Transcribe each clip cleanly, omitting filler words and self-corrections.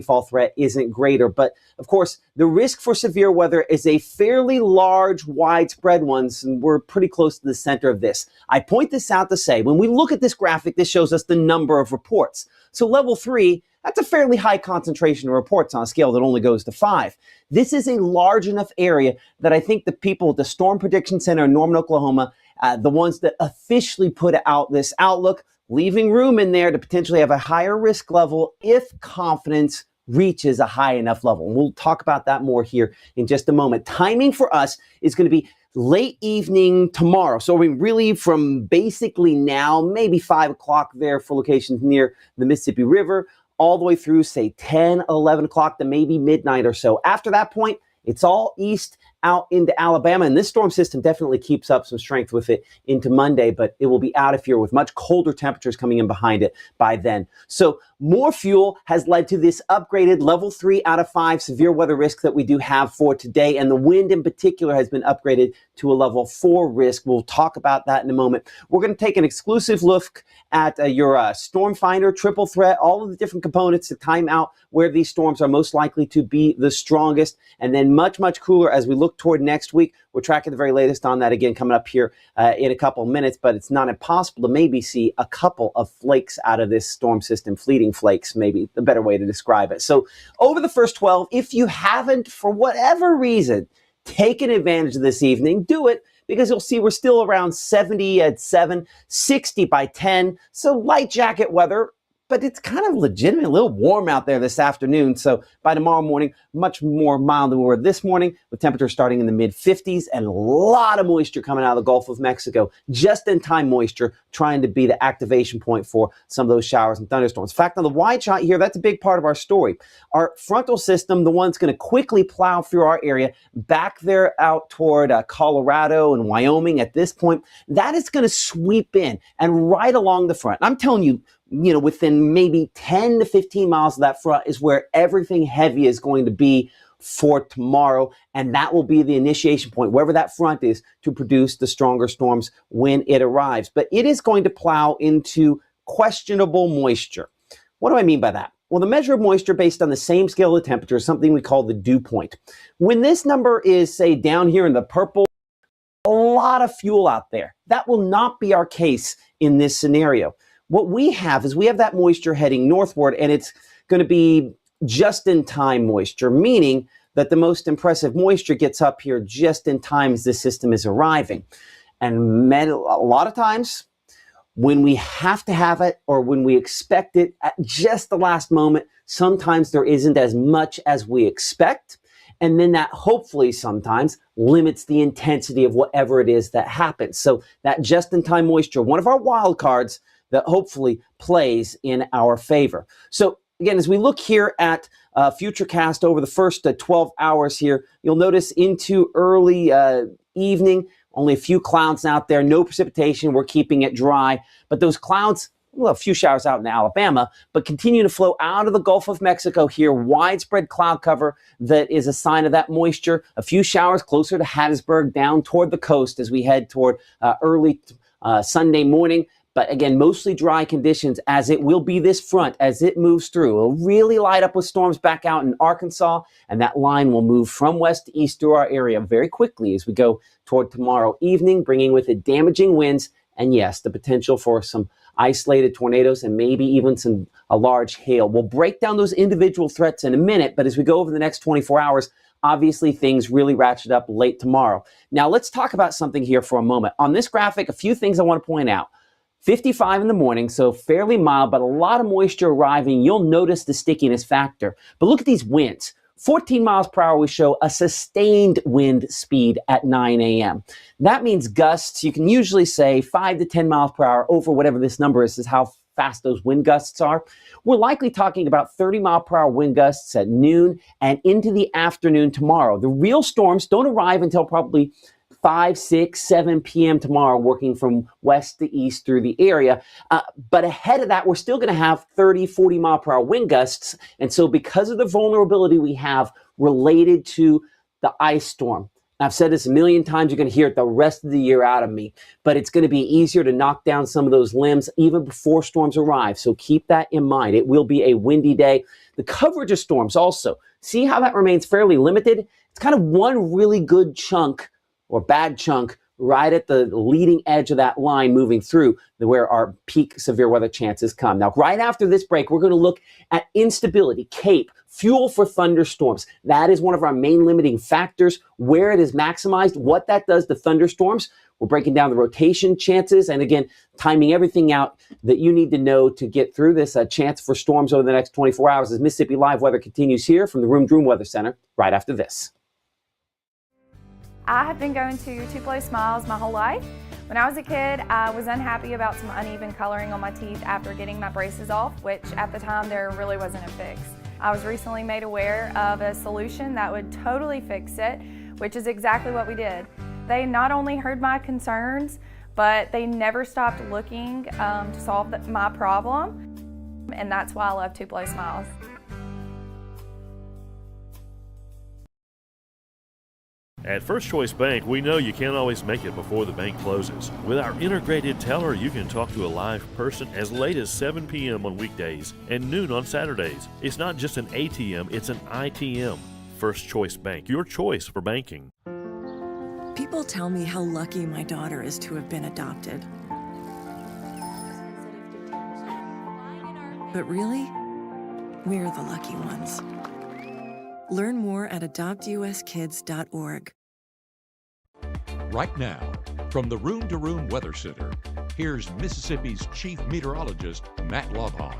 fall threat isn't greater. But of course, the risk for severe weather is a fairly large, widespread one, and we're pretty close to the center of this. I point this out to say, when we look at this graphic, this shows us the number of reports. So level 3, that's a fairly high concentration of reports on a scale that only goes to 5. This is a large enough area that I think the people at the Storm Prediction Center in Norman, Oklahoma, the ones that officially put out this outlook, leaving room in there to potentially have a higher risk level if confidence reaches a high enough level. And we'll talk about that more here in just a moment. Timing for us is going to be late evening tomorrow. So we really from basically now, maybe 5 o'clock there for locations near the Mississippi River, all the way through, say, 10, 11 o'clock to maybe midnight or so. After that point, it's all east out into Alabama, and this storm system definitely keeps up some strength with it into Monday, but it will be out of here with much colder temperatures coming in behind it by then. So more fuel has led to this upgraded level 3 out of 5 severe weather risk that we do have for today, and the wind in particular has been upgraded to a level 4 risk. We'll talk about that in a moment. We're going to take an exclusive look at your storm finder, triple threat, all of the different components to time out where these storms are most likely to be the strongest, and then much, much cooler as we look toward next week. We're tracking the very latest on that again coming up here in a couple of minutes, but it's not impossible to maybe see a couple of flakes out of this storm system, fleeting flakes, maybe the better way to describe it. So over the first 12, if you haven't, for whatever reason, taken advantage of this evening, do it, because you'll see we're still around 70 at 7, 60 by 10, so light jacket weather. But it's kind of legitimate, a little warm out there this afternoon. So by tomorrow morning, much more mild than we were this morning, with temperatures starting in the mid-50s and a lot of moisture coming out of the Gulf of Mexico. Just-in-time moisture trying to be the activation point for some of those showers and thunderstorms. In fact, on the wide shot here, that's a big part of our story. Our frontal system, the one that's going to quickly plow through our area, back there out toward Colorado and Wyoming at this point, that is going to sweep in and right along the front. I'm telling you, within maybe 10 to 15 miles of that front is where everything heavy is going to be for tomorrow. And that will be the initiation point, wherever that front is, to produce the stronger storms when it arrives. But it is going to plow into questionable moisture. What do I mean by that? Well, the measure of moisture based on the same scale of temperature is something we call the dew point. When this number is, say, down here in the purple, a lot of fuel out there. That will not be our case in this scenario. What we have is we have that moisture heading northward, and it's going to be just-in-time moisture, meaning that the most impressive moisture gets up here just in time as this system is arriving. And a lot of times, when we have to have it or when we expect it at just the last moment, sometimes there isn't as much as we expect. And then that hopefully sometimes limits the intensity of whatever it is that happens. So that just-in-time moisture, one of our wild cards, that hopefully plays in our favor. So again, as we look here at Futurecast over the first 12 hours here, you'll notice into early evening, only a few clouds out there, no precipitation, we're keeping it dry. But those clouds, well, a few showers out in Alabama, but continue to flow out of the Gulf of Mexico here, widespread cloud cover that is a sign of that moisture. A few showers closer to Hattiesburg, down toward the coast as we head toward early Sunday morning. But again, mostly dry conditions, as it will be this front as it moves through. It'll really light up with storms back out in Arkansas, and that line will move from west to east through our area very quickly as we go toward tomorrow evening, bringing with it damaging winds and, yes, the potential for some isolated tornadoes and maybe even a large hail. We'll break down those individual threats in a minute, but as we go over the next 24 hours, obviously things really ratchet up late tomorrow. Now, let's talk about something here for a moment. On this graphic, a few things I want to point out. 55 in the morning, so fairly mild, but a lot of moisture arriving. You'll notice the stickiness factor. But look at these winds. 14 miles per hour, we show a sustained wind speed at 9 a.m. That means gusts, you can usually say 5 to 10 miles per hour over whatever this number is how fast those wind gusts are. We're likely talking about 30 mile per hour wind gusts at noon and into the afternoon tomorrow. The real storms don't arrive until probably 5, 6, 7 p.m. tomorrow, working from west to east through the area. But ahead of that, we're still going to have 30, 40 mile per hour wind gusts. And so because of the vulnerability we have related to the ice storm, I've said this a million times, you're going to hear it the rest of the year out of me, but it's going to be easier to knock down some of those limbs even before storms arrive. So keep that in mind. It will be a windy day. The coverage of storms also, see how that remains fairly limited? It's kind of one really good chunk or bad chunk right at the leading edge of that line moving through where our peak severe weather chances come. Now, right after this break, we're going to look at instability, CAPE, fuel for thunderstorms. That is one of our main limiting factors, where it is maximized, what that does to thunderstorms. We're breaking down the rotation chances and, again, timing everything out that you need to know to get through this chance for storms over the next 24 hours as Mississippi Live Weather continues here from the Room Droom Weather Center right after this. I have been going to Tupelo Smiles my whole life. When I was a kid, I was unhappy about some uneven coloring on my teeth after getting my braces off, which at the time there really wasn't a fix. I was recently made aware of a solution that would totally fix it, which is exactly what we did. They not only heard my concerns, but they never stopped looking to solve my problem, and that's why I love Tupelo Smiles. At First Choice Bank, we know you can't always make it before the bank closes. With our integrated teller, you can talk to a live person as late as 7 p.m. on weekdays and noon on Saturdays. It's not just an ATM, it's an ITM. First Choice Bank, your choice for banking. People tell me how lucky my daughter is to have been adopted. But really, we're the lucky ones. Learn more at adoptuskids.org. Right now, from the Room to Room Weather Center, here's Mississippi's Chief Meteorologist, Matt Lobhon.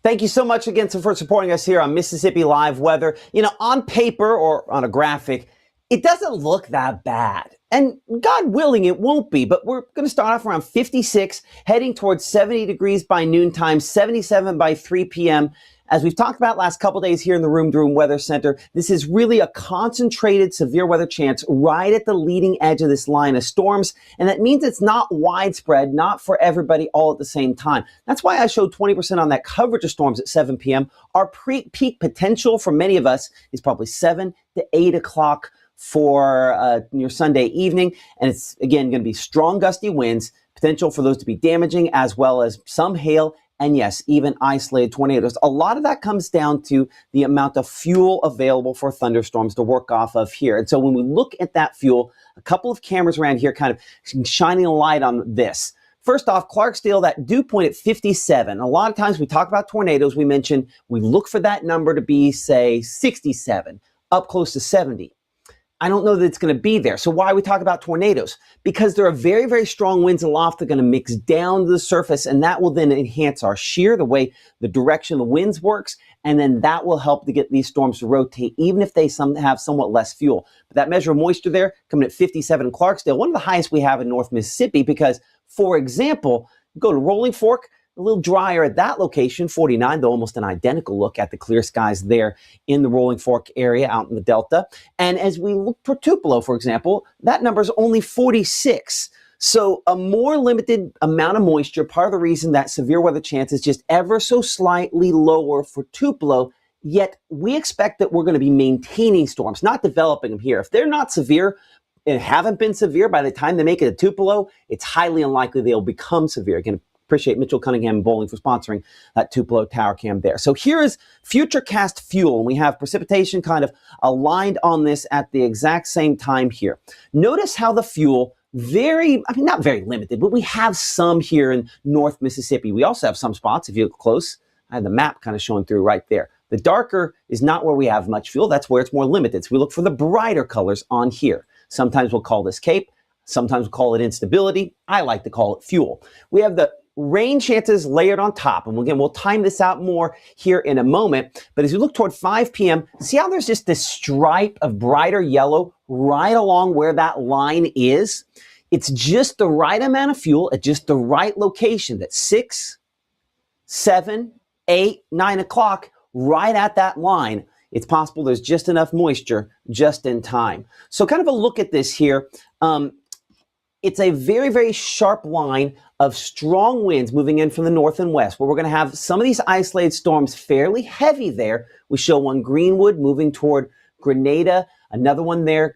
Thank you so much again for supporting us here on Mississippi Live Weather. You know, on paper or on a graphic, it doesn't look that bad. And God willing, it won't be, but we're going to start off around 56, heading towards 70 degrees by noontime, 77 by 3 p.m. As we've talked about last couple days here in the Room to Room Weather Center, this is really a concentrated severe weather chance right at the leading edge of this line of storms. And that means it's not widespread, not for everybody all at the same time. That's why I showed 20% on that coverage of storms at 7 p.m. Our peak potential for many of us is probably 7 to 8 o'clock for your Sunday evening. And it's, again, going to be strong gusty winds, potential for those to be damaging, as well as some hail, and yes, even isolated tornadoes. A lot of that comes down to the amount of fuel available for thunderstorms to work off of here. And so when we look at that fuel, a couple of cameras around here kind of shining a light on this. First off, Clarksdale, that dew point at 57. A lot of times we talk about tornadoes, we mentioned we look for that number to be, say, 67, up close to 70. I don't know that it's going to be there. So why we talk about tornadoes? Because there are very, very strong winds aloft that are going to mix down to the surface, and that will then enhance our shear, the way the direction of the winds works, and then that will help to get these storms to rotate, even if they have somewhat less fuel. But that measure of moisture there, coming at 57 in Clarksdale, one of the highest we have in North Mississippi, because, for example, go to Rolling Fork, a little drier at that location, 49, though almost an identical look at the clear skies there in the Rolling Fork area out in the Delta. And as we look for Tupelo, for example, that number is only 46. So a more limited amount of moisture, part of the reason that severe weather chance is just ever so slightly lower for Tupelo, yet we expect that we're going to be maintaining storms, not developing them here. If they're not severe and haven't been severe by the time they make it to Tupelo, it's highly unlikely they'll become severe. Again, appreciate Mitchell Cunningham and Bowling for sponsoring that Tupelo Tower Cam there. So here is futurecast fuel, and we have precipitation kind of aligned on this at the exact same time here. Notice how the fuel not very limited, but we have some here in North Mississippi. We also have some spots, if you look close, I have the map kind of showing through right there. The darker is not where we have much fuel. That's where it's more limited. So we look for the brighter colors on here. Sometimes we'll call this CAPE. Sometimes we'll call it instability. I like to call it fuel. We have the rain chances layered on top. And again, we'll time this out more here in a moment. But as you look toward 5 p.m., see how there's just this stripe of brighter yellow right along where that line is? It's just the right amount of fuel at just the right location. That's 6, 7, 8, 9 o'clock, right at that line. It's possible there's just enough moisture just in time. So kind of a look at this here. it's a very, very sharp line of strong winds moving in from the north and west, where we're going to have some of these isolated storms fairly heavy there. We show one Greenwood moving toward Grenada, another one there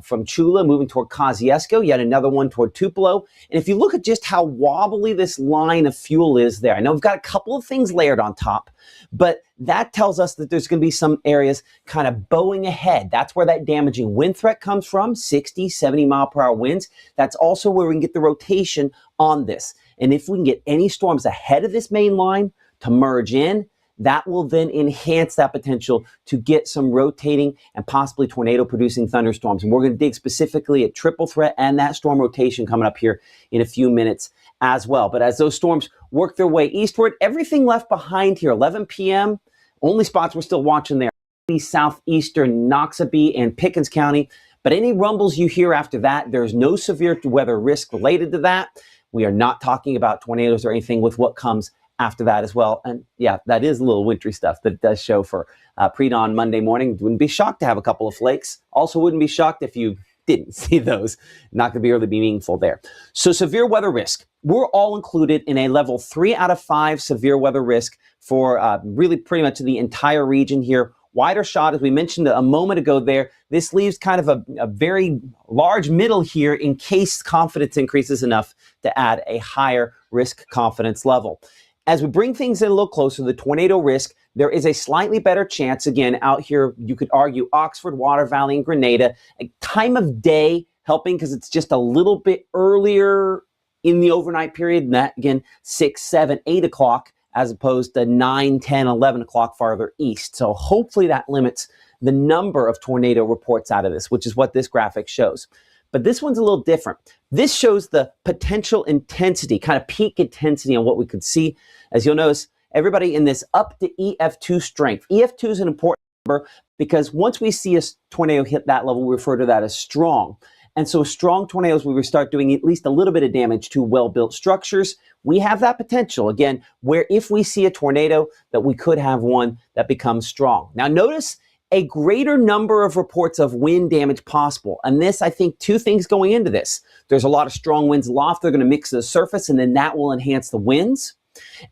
from Chula moving toward Kosciuszko, yet another one toward Tupelo. And if you look at just how wobbly this line of fuel is there, I know we've got a couple of things layered on top, but that tells us that there's going to be some areas kind of bowing ahead. That's where that damaging wind threat comes from, 60, 70 mile per hour winds. That's also where we can get the rotation on this. And if we can get any storms ahead of this main line to merge in, that will then enhance that potential to get some rotating and possibly tornado-producing thunderstorms. And we're going to dig specifically at triple threat and that storm rotation coming up here in a few minutes as well. But as those storms work their way eastward, everything left behind here, 11 p.m., only spots we're still watching there, southeastern Noxubee and Pickens County. But any rumbles you hear after that, there's no severe weather risk related to that. We are not talking about tornadoes or anything with what comes after that as well. And yeah, that is a little wintry stuff that it does show for pre-dawn Monday morning. Wouldn't be shocked to have a couple of flakes. Also wouldn't be shocked if you didn't see those. Not going to be really meaningful there. So severe weather risk. We're all included in a level 3 out of 5 severe weather risk for really pretty much the entire region here. Wider shot, as we mentioned a moment ago there, this leaves kind of a very large middle here in case confidence increases enough to add a higher risk confidence level. As we bring things in a little closer, the tornado risk, there is a slightly better chance, again, out here, you could argue Oxford, Water Valley, and Grenada, a time of day helping because it's just a little bit earlier in the overnight period, and that, again, 6, 7, 8 o'clock, as opposed to 9, 10, 11 o'clock farther east. So hopefully that limits the number of tornado reports out of this, which is what this graphic shows. But this one's a little different. This shows the potential intensity, kind of peak intensity on what we could see. As you'll notice, everybody in this up to EF2 strength. EF2 is an important number because once we see a tornado hit that level, we refer to that as strong. And so strong tornadoes, we will start doing at least a little bit of damage to well-built structures. We have that potential, again, where if we see a tornado, that we could have one that becomes strong. Now notice a greater number of reports of wind damage possible. And this, I think, two things going into this. There's a lot of strong winds aloft. They're going to mix the surface, and then that will enhance the winds.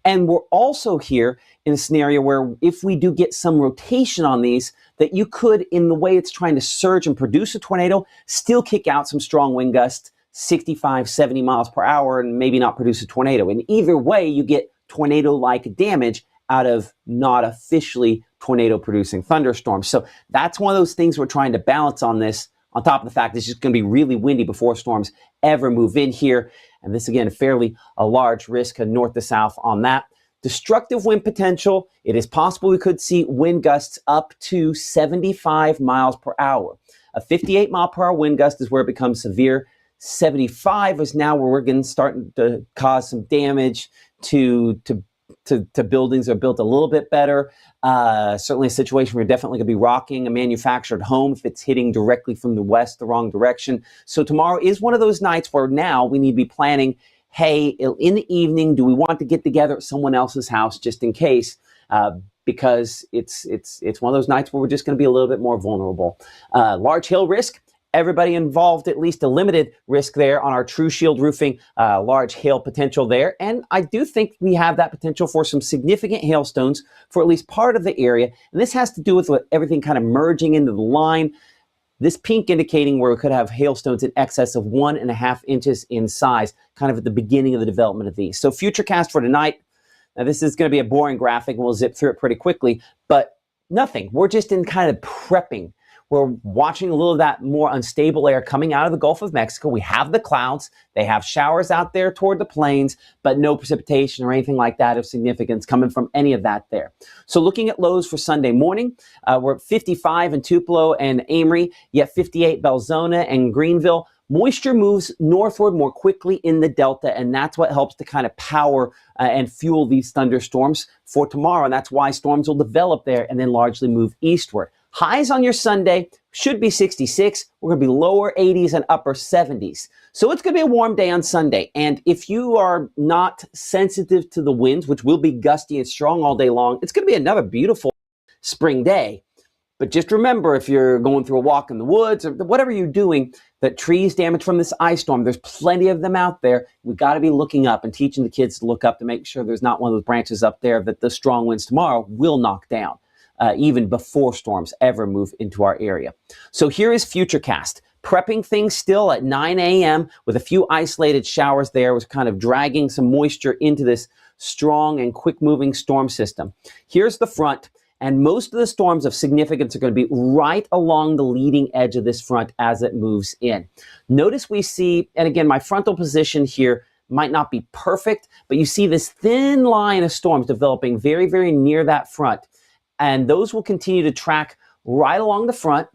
And we're also here in a scenario where if we do get some rotation on these, that you could, in the way it's trying to surge and produce a tornado, still kick out some strong wind gusts, 65, 70 miles per hour, and maybe not produce a tornado. And either way, you get tornado-like damage out of not officially tornado-producing thunderstorms. So that's one of those things we're trying to balance on this, on top of the fact it's just going to be really windy before storms ever move in here. And this, again, fairly a large risk north to south on that. Destructive wind potential, it is possible we could see wind gusts up to 75 miles per hour. A 58 mile per hour wind gust is where it becomes severe. 75 is now where we're going to start to cause some damage to buildings that are built a little bit better. Certainly a situation where you're definitely going to be rocking a manufactured home if it's hitting directly from the west, the wrong direction. So tomorrow is one of those nights where now we need to be planning, hey, in the evening, do we want to get together at someone else's house just in case? Because it's one of those nights where we're just going to be a little bit more vulnerable. Large hail risk. Everybody involved, at least a limited risk there on our True Shield roofing, large hail potential there. And I do think we have that potential for some significant hailstones for at least part of the area. And this has to do with everything kind of merging into the line. This pink indicating where we could have hailstones in excess of 1.5 inches in size, kind of at the beginning of the development of these. So futurecast for tonight. Now this is going to be a boring graphic and we'll zip through it pretty quickly, but nothing. We're just in kind of prepping. We're watching a little of that more unstable air coming out of the Gulf of Mexico. We have the clouds. They have showers out there toward the plains, but no precipitation or anything like that of significance coming from any of that there. So looking at lows for Sunday morning, we're at 55 in Tupelo and Amory, yet 58 Belzona and Greenville. Moisture moves northward more quickly in the Delta, and that's what helps to kind of power and fuel these thunderstorms for tomorrow. And that's why storms will develop there and then largely move eastward. Highs on your Sunday should be 66. We're going to be lower 80s and upper 70s. So it's going to be a warm day on Sunday. And if you are not sensitive to the winds, which will be gusty and strong all day long, it's going to be another beautiful spring day. But just remember, if you're going through a walk in the woods or whatever you're doing, that trees damaged from this ice storm, there's plenty of them out there. We've got to be looking up and teaching the kids to look up to make sure there's not one of those branches up there that the strong winds tomorrow will knock down, even before storms ever move into our area. So here is Futurecast. Prepping things still at 9 a.m. with a few isolated showers there. Was kind of dragging some moisture into this strong and quick-moving storm system. Here's the front. And most of the storms of significance are going to be right along the leading edge of this front as it moves in. Notice we see, and again, my frontal position here might not be perfect, but you see this thin line of storms developing very, very near that front. And those will continue to track right along the front.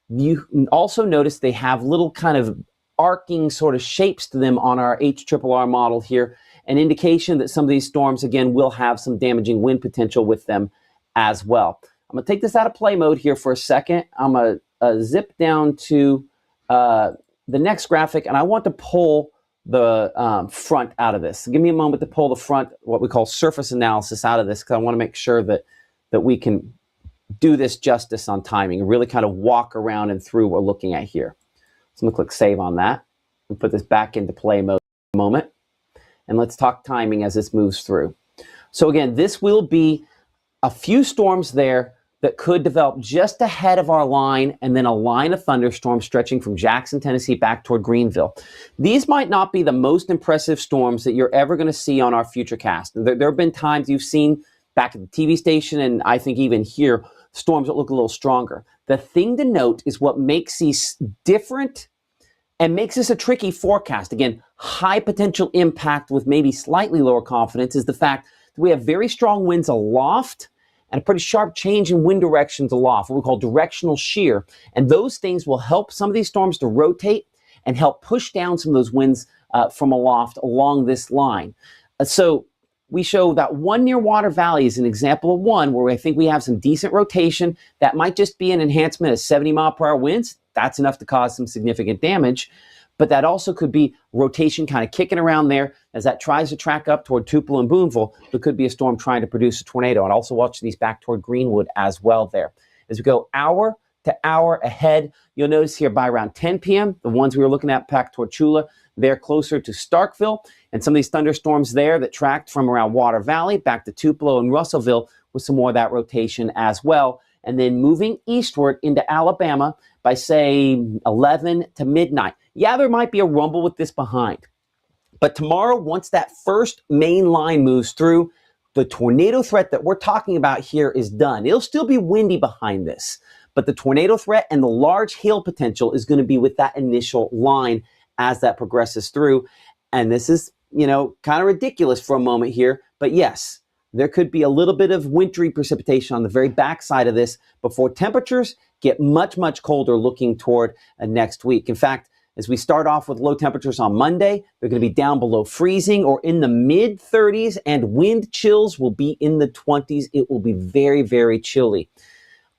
You also notice they have little kind of arcing sort of shapes to them on our HRRR model here, an indication that some of these storms, again, will have some damaging wind potential with them as well. I'm going to take this out of play mode here for a second. I'm going to zip down to the next graphic, and I want to pull the front out of this. So give me a moment to pull the front, what we call surface analysis, out of this, because I want to make sure that we can do this justice on timing and really kind of walk around and through what we're looking at here. So I'm going to click save on that and put this back into play mode for a moment. And let's talk timing as this moves through. So again, this will be a few storms there that could develop just ahead of our line, and then a line of thunderstorms stretching from Jackson, Tennessee back toward Greenville. These might not be the most impressive storms that you're ever going to see on our Futurecast. There have been times you've seen back at the TV station, and I think even here, storms that look a little stronger. The thing to note is what makes these different and makes this a tricky forecast. Again, high potential impact with maybe slightly lower confidence is the fact that we have very strong winds aloft and a pretty sharp change in wind directions aloft, what we call directional shear. And those things will help some of these storms to rotate and help push down some of those winds from aloft along this line. So we show that one near Water Valley is an example of one where I think we have some decent rotation. That might just be an enhancement of 70-mile-per-hour winds. That's enough to cause some significant damage. But that also could be rotation kind of kicking around there as that tries to track up toward Tupelo and Boonville. There could be a storm trying to produce a tornado. And also watch these back toward Greenwood as well there. As we go hour to hour ahead, you'll notice here by around 10 p.m., the ones we were looking at back toward Chula, they're closer to Starkville. And some of these thunderstorms there that tracked from around Water Valley back to Tupelo and Russellville with some more of that rotation as well. And then moving eastward into Alabama by, say, 11 to midnight. Yeah, there might be a rumble with this behind. But tomorrow, once that first main line moves through, the tornado threat that we're talking about here is done. It'll still be windy behind this, but the tornado threat and the large hail potential is going to be with that initial line as that progresses through. And this is, kind of ridiculous for a moment here, but yes, there could be a little bit of wintry precipitation on the very backside of this before temperatures get much, much colder looking toward next week. In fact, as we start off with low temperatures on Monday, they're going to be down below freezing or in the mid 30s, and wind chills will be in the 20s. It will be very, very chilly.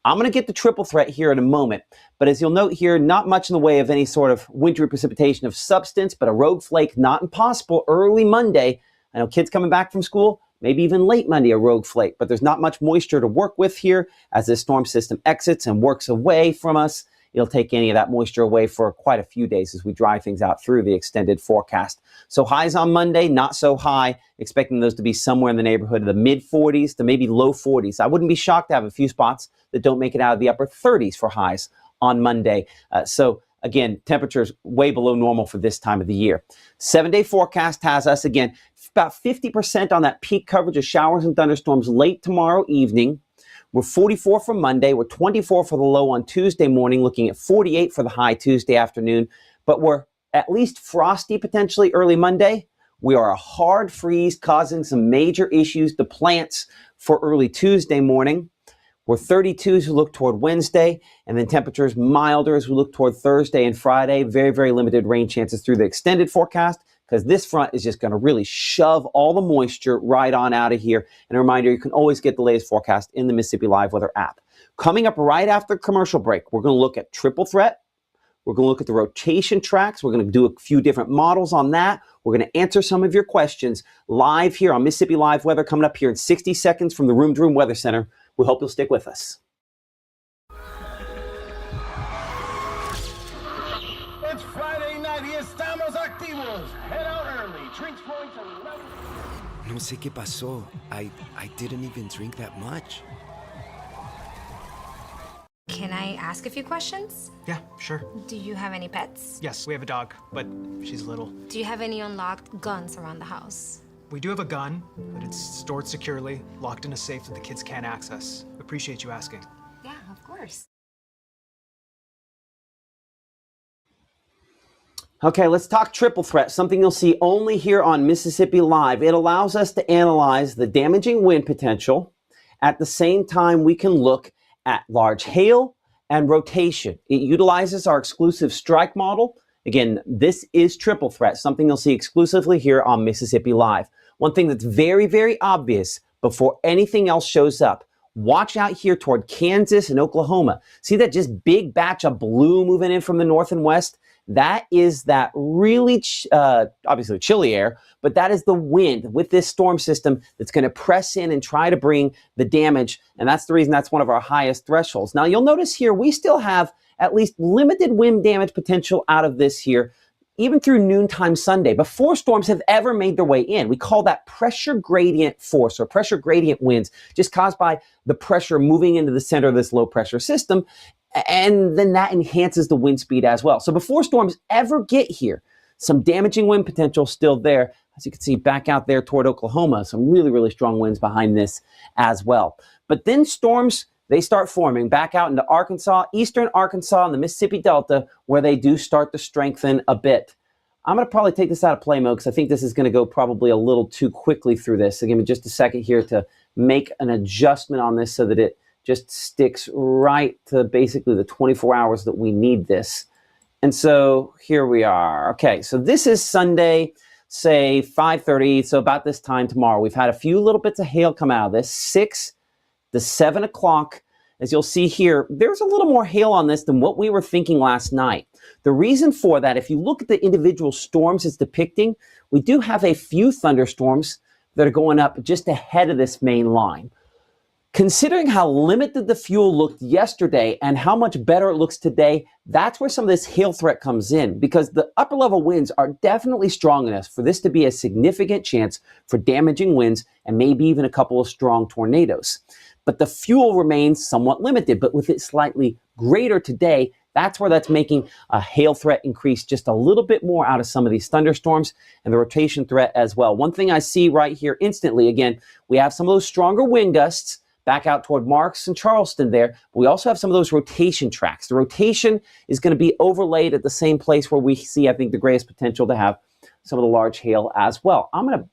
I'm going to get the triple threat here in a moment, but as you'll note here, not much in the way of any sort of wintry precipitation of substance, but a rogue flake not impossible early Monday. I know kids coming back from school, maybe even late Monday, a rogue flake, but there's not much moisture to work with here as this storm system exits and works away from us. It'll take any of that moisture away for quite a few days as we dry things out through the extended forecast. So highs on Monday, not so high, expecting those to be somewhere in the neighborhood of the mid 40s to maybe low 40s. I wouldn't be shocked to have a few spots that don't make it out of the upper 30s for highs on Monday. So again, temperatures way below normal for this time of the year. 7-day forecast has us, again, about 50% on that peak coverage of showers and thunderstorms late tomorrow evening. We're 44 for Monday. We're 24 for the low on Tuesday morning, looking at 48 for the high Tuesday afternoon. But we're at least frosty potentially early Monday. We are a hard freeze causing some major issues to plants for early Tuesday morning. We're 32 as we look toward Wednesday, and then temperatures milder as we look toward Thursday and Friday. Very, very limited rain chances through the extended forecast, because this front is just going to really shove all the moisture right on out of here. And a reminder, you can always get the latest forecast in the Mississippi Live Weather app. Coming up right after commercial break, we're going to look at triple threat. We're going to look at the rotation tracks. We're going to do a few different models on that. We're going to answer some of your questions live here on Mississippi Live Weather, coming up here in 60 seconds from the Room to Room Weather Center. We hope you'll stick with us. No sé qué pasó. I didn't even drink that much. Can I ask a few questions? Yeah, sure. Do you have any pets? Yes, we have a dog, but she's little. Do you have any unlocked guns around the house? We do have a gun, but it's stored securely, locked in a safe that the kids can't access. Appreciate you asking. Yeah, of course. Okay, let's talk triple threat, something you'll see only here on Mississippi Live. It allows us to analyze the damaging wind potential. At the same time, we can look at large hail and rotation. It utilizes our exclusive strike model. Again, this is triple threat, something you'll see exclusively here on Mississippi Live. One thing that's very, very obvious before anything else shows up, watch out here toward Kansas and Oklahoma. See that just big batch of blue moving in from the north and west? That is that really, obviously chilly air, but that is the wind with this storm system that's going to press in and try to bring the damage. And that's the reason that's one of our highest thresholds. Now, you'll notice here, we still have at least limited wind damage potential out of this here, even through noontime Sunday, before storms have ever made their way in. We call that pressure gradient force or pressure gradient winds, just caused by the pressure moving into the center of this low pressure system. And then that enhances the wind speed as well. So before storms ever get here, some damaging wind potential still there. As you can see back out there toward Oklahoma, some really, really strong winds behind this as well. But then storms, they start forming back out into Arkansas, eastern Arkansas, and the Mississippi Delta, where they do start to strengthen a bit. I'm going to probably take this out of play mode because I think this is going to go probably a little too quickly through this. So give me just a second here to make an adjustment on this so that it just sticks right to basically the 24 hours that we need this. And so here we are. Okay, so this is Sunday, say 5:30, so about this time tomorrow. We've had a few little bits of hail come out of this, 6 to 7 o'clock. As you'll see here, there's a little more hail on this than what we were thinking last night. The reason for that, if you look at the individual storms it's depicting, we do have a few thunderstorms that are going up just ahead of this main line. Considering how limited the fuel looked yesterday and how much better it looks today, that's where some of this hail threat comes in, because the upper level winds are definitely strong enough for this to be a significant chance for damaging winds and maybe even a couple of strong tornadoes. But the fuel remains somewhat limited, but with it slightly greater today, that's where that's making a hail threat increase just a little bit more out of some of these thunderstorms and the rotation threat as well. One thing I see right here instantly, again, we have some of those stronger wind gusts back out toward Marks and Charleston there. But we also have some of those rotation tracks. The rotation is going to be overlaid at the same place where we see, I think, the greatest potential to have some of the large hail as well. I'm going to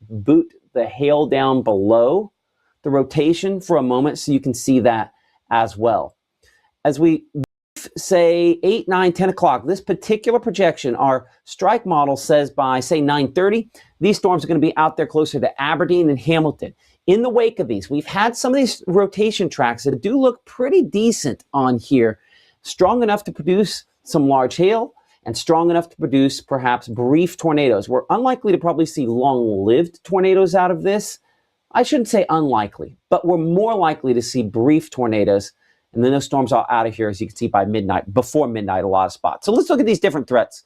boot the hail down below the rotation for a moment so you can see that as well. As we say 8, 9, 10 o'clock, this particular projection, our strike model says by, say, 9:30, these storms are going to be out there closer to Aberdeen and Hamilton. In the wake of these, we've had some of these rotation tracks that do look pretty decent on here, strong enough to produce some large hail and strong enough to produce perhaps brief tornadoes. We're unlikely to probably see long-lived tornadoes out of this. I shouldn't say unlikely, but we're more likely to see brief tornadoes. And then those storms are out of here, as you can see, by midnight, before midnight, a lot of spots. So let's look at these different threats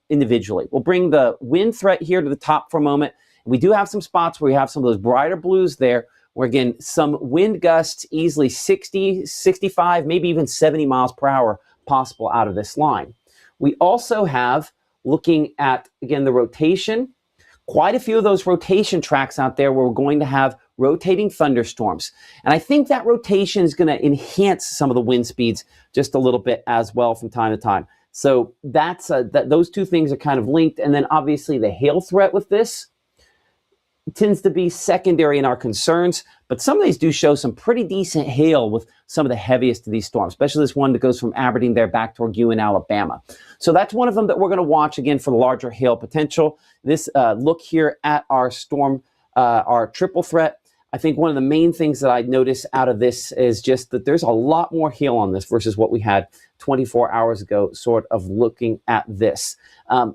individually. We'll bring the wind threat here to the top for a moment. We do have some spots where we have some of those brighter blues there, where again, some wind gusts easily 60, 65, maybe even 70 miles per hour possible out of this line. We also have, looking at, again, the rotation, quite a few of those rotation tracks out there where we're going to have rotating thunderstorms. And I think that rotation is going to enhance some of the wind speeds just a little bit as well from time to time. So that's those two things are kind of linked. And then obviously the hail threat with this tends to be secondary in our concerns, but some of these do show some pretty decent hail with some of the heaviest of these storms, especially this one that goes from Aberdeen there back toward Ewan, Alabama. So that's one of them that we're going to watch again for the larger hail potential. This look here at our storm, our triple threat. I think one of the main things that I notice out of this is just that there's a lot more hail on this versus what we had 24 hours ago, sort of looking at this.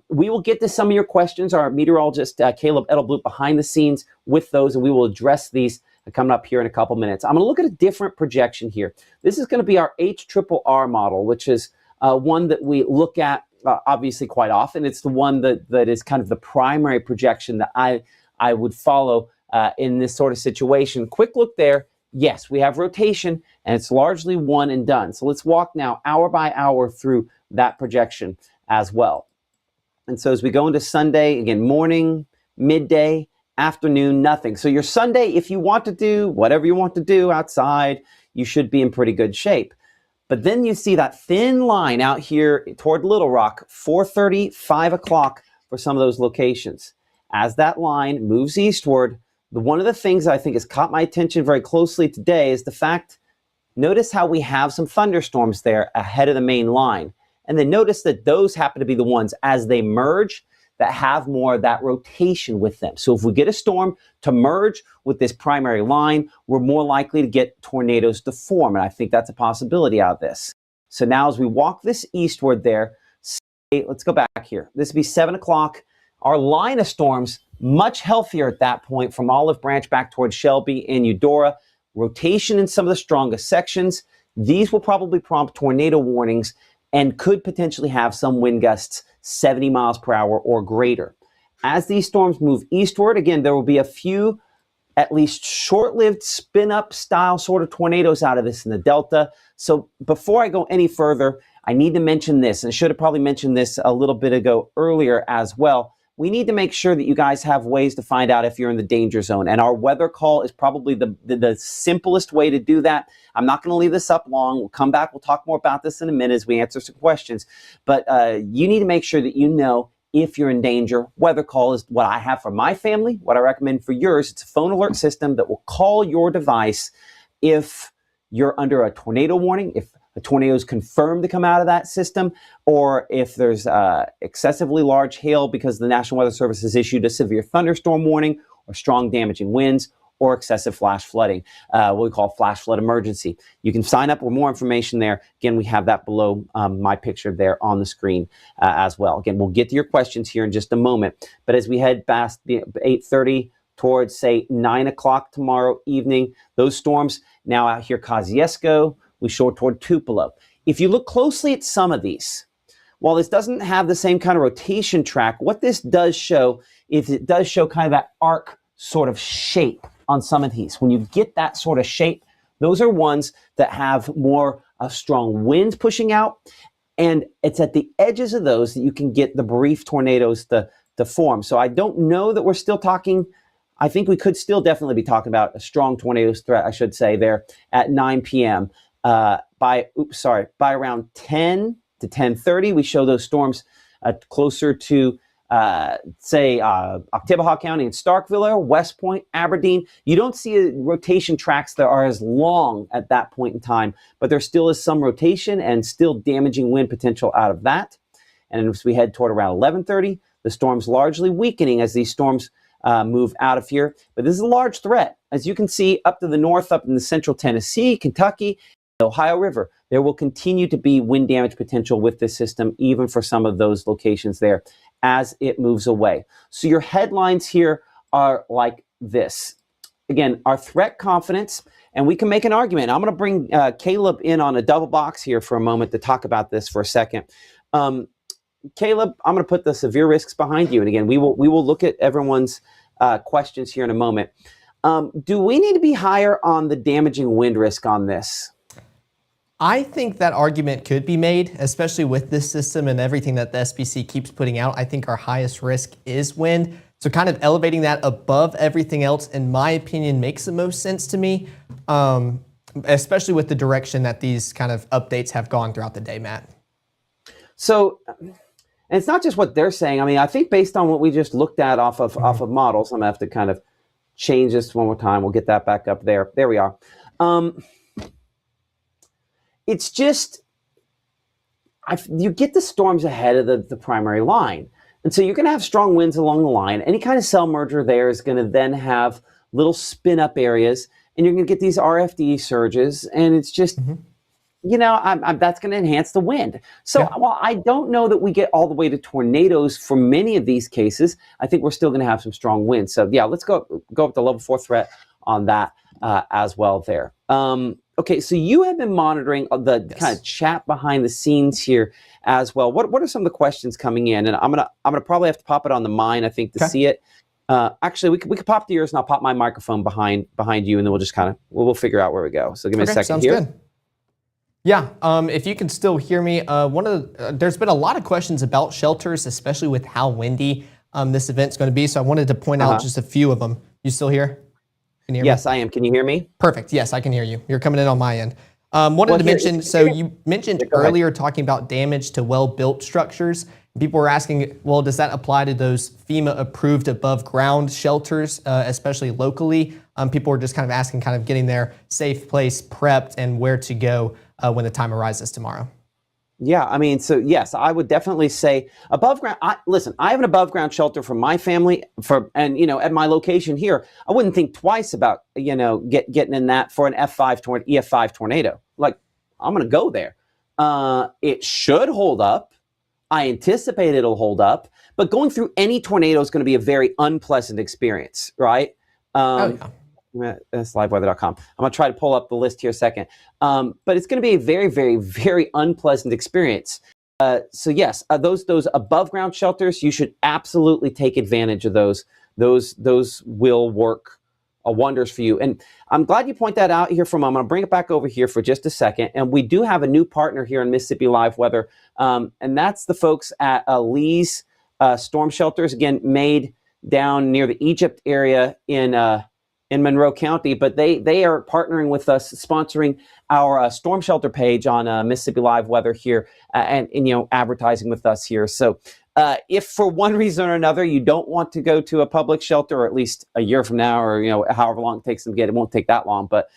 We will get to some of your questions. Our meteorologist, Caleb Edelblut, behind the scenes with those, and we will address these coming up here in a couple minutes. I'm going to look at a different projection here. This is going to be our HRRR model, which is one that we look at obviously quite often. It's the one that is kind of the primary projection that I I would follow in this sort of situation. Quick look there. Yes, we have rotation, and it's largely one and done. So let's walk now hour by hour through that projection as well. And so as we go into Sunday, again, morning, midday, afternoon, nothing. So your Sunday, if you want to do whatever you want to do outside, you should be in pretty good shape. But then you see that thin line out here toward Little Rock, 4:30, 5 o'clock for some of those locations. As that line moves eastward, one of the things I think has caught my attention very closely today is the fact, notice how we have some thunderstorms there ahead of the main line. And then notice that those happen to be the ones as they merge that have more of that rotation with them. So if we get a storm to merge with this primary line, we're more likely to get tornadoes to form. And I think that's a possibility out of this. So now as we walk this eastward there, let's go back here. This would be 7 o'clock. Our line of storms, much healthier at that point from Olive Branch back towards Shelby and Eudora. Rotation in some of the strongest sections. These will probably prompt tornado warnings and could potentially have some wind gusts 70 miles per hour or greater. As these storms move eastward, again, there will be a few at least short-lived spin-up style sort of tornadoes out of this in the Delta. So before I go any further, I need to mention this, and I should have probably mentioned this a little bit ago earlier as well. We need to make sure that you guys have ways to find out if you're in the danger zone. And our weather call is probably the simplest way to do that. I'm not going to leave this up long. We'll come back. We'll talk more about this in a minute as we answer some questions. But you need to make sure that you know if you're in danger. Weather call is what I have for my family. What I recommend for yours, it's a phone alert system that will call your device if you're under a tornado warning, if a tornado is confirmed to come out of that system, or if there's excessively large hail because the National Weather Service has issued a severe thunderstorm warning, or strong damaging winds, or excessive flash flooding, what we call flash flood emergency. You can sign up with more information there. Again, we have that below my picture there on the screen as well. Again, we'll get to your questions here in just a moment. But as we head past the 8:30 towards, say, 9 o'clock tomorrow evening, those storms now out here, Kosciuszko, we show toward Tupelo. If you look closely at some of these, while this doesn't have the same kind of rotation track, what this does show is it does show kind of that arc sort of shape on some of these. When you get that sort of shape, those are ones that have more strong winds pushing out. And it's at the edges of those that you can get the brief tornadoes to form. So I don't know that we're still talking. I think we could still definitely be talking about a strong tornadoes threat, I should say, there at 9 p.m. By around 10 to 10:30, we show those storms closer to, Oktibbeha County and Starkville, West Point, Aberdeen. You don't see rotation tracks that are as long at that point in time, but there still is some rotation and still damaging wind potential out of that. And as we head toward around 11:30, the storm's largely weakening as these storms move out of here. But this is a large threat. As you can see, up to the north, up in the central Tennessee, Kentucky, the Ohio River, there will continue to be wind damage potential with this system, even for some of those locations there as it moves away. So your headlines here are like this. Again, our threat confidence, and we can make an argument. I'm going to bring Caleb in on a double box here for a moment to talk about this for a second. Caleb, I'm going to put the severe risks behind you. And again, we will look at everyone's questions here in a moment. Do we need to be higher on the damaging wind risk on this? I think that argument could be made, especially with this system and everything that the SPC keeps putting out. I think our highest risk is wind. So kind of elevating that above everything else, in my opinion, makes the most sense to me, especially with the direction that these kind of updates have gone throughout the day, Matt. So, and it's not just what they're saying. I mean, I think based on what we just looked at off of models, I'm going to have to kind of change this one more time. We'll get that back up there. There we are. It's just, you get the storms ahead of the primary line. And so you're going to have strong winds along the line. Any kind of cell merger there is going to then have little spin up areas, and you're going to get these RFD surges. And it's just, that's going to enhance the wind. So while I don't know that we get all the way to tornadoes for many of these cases, I think we're still going to have some strong winds. So yeah, let's go up to level 4 threat on that as well there. Okay, so you have been monitoring the kind of chat behind the scenes here as well. What are some of the questions coming in? And I'm gonna probably have to pop it on the mine, I think, to see it. Actually, we could pop to yours, and I'll pop my microphone behind you, and then we'll just kind of we'll figure out where we go. So give me a second sounds here. Good. Yeah, if you can still hear me, there's been a lot of questions about shelters, especially with how windy this event's going to be. So I wanted to point out just a few of them. You still here? Can you hear me? Yes, I am. Can you hear me? Perfect. Yes, I can hear you. You're coming in on my end. Wanted to mention, so you mentioned earlier talking about damage to well-built structures. People were asking, well, does that apply to those FEMA-approved above-ground shelters, especially locally? People were just kind of asking, kind of getting their safe place prepped and where to go when the time arises tomorrow. Yeah, I mean, so yes, I would definitely say above ground. Listen, I have an above ground shelter for my family and at my location here. I wouldn't think twice about getting in that for an EF5 tornado. Like, I'm going to go there. It should hold up. I anticipate it'll hold up. But going through any tornado is going to be a very unpleasant experience, right? That's liveweather.com. I'm going to try to pull up the list here a second. But it's going to be a very, very, very unpleasant experience. So yes, those above ground shelters, you should absolutely take advantage of those. Those will work wonders for you. And I'm glad you point that out here for a moment. I'll bring it back over here for just a second. And we do have a new partner here in Mississippi Live Weather. And that's the folks at Lee's Storm Shelters, again, made down near the Egypt area in Monroe County, but they are partnering with us, sponsoring our storm shelter page on Mississippi Live Weather here, and advertising with us here. So if for one reason or another you don't want to go to a public shelter, or at least a year from now, or however long it takes them to get, it won't take that long. But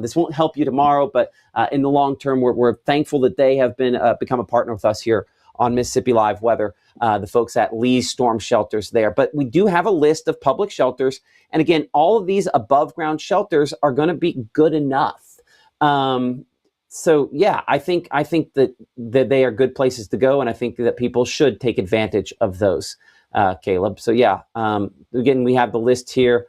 this won't help you tomorrow. But in the long term, we're thankful that they have become a partner with us here on Mississippi Live Weather, the folks at Lee's Storm Shelters there. But we do have a list of public shelters. And again, all of these above ground shelters are going to be good enough. So yeah, I think that they are good places to go. And I think that people should take advantage of those, Caleb. So yeah, again, we have the list here.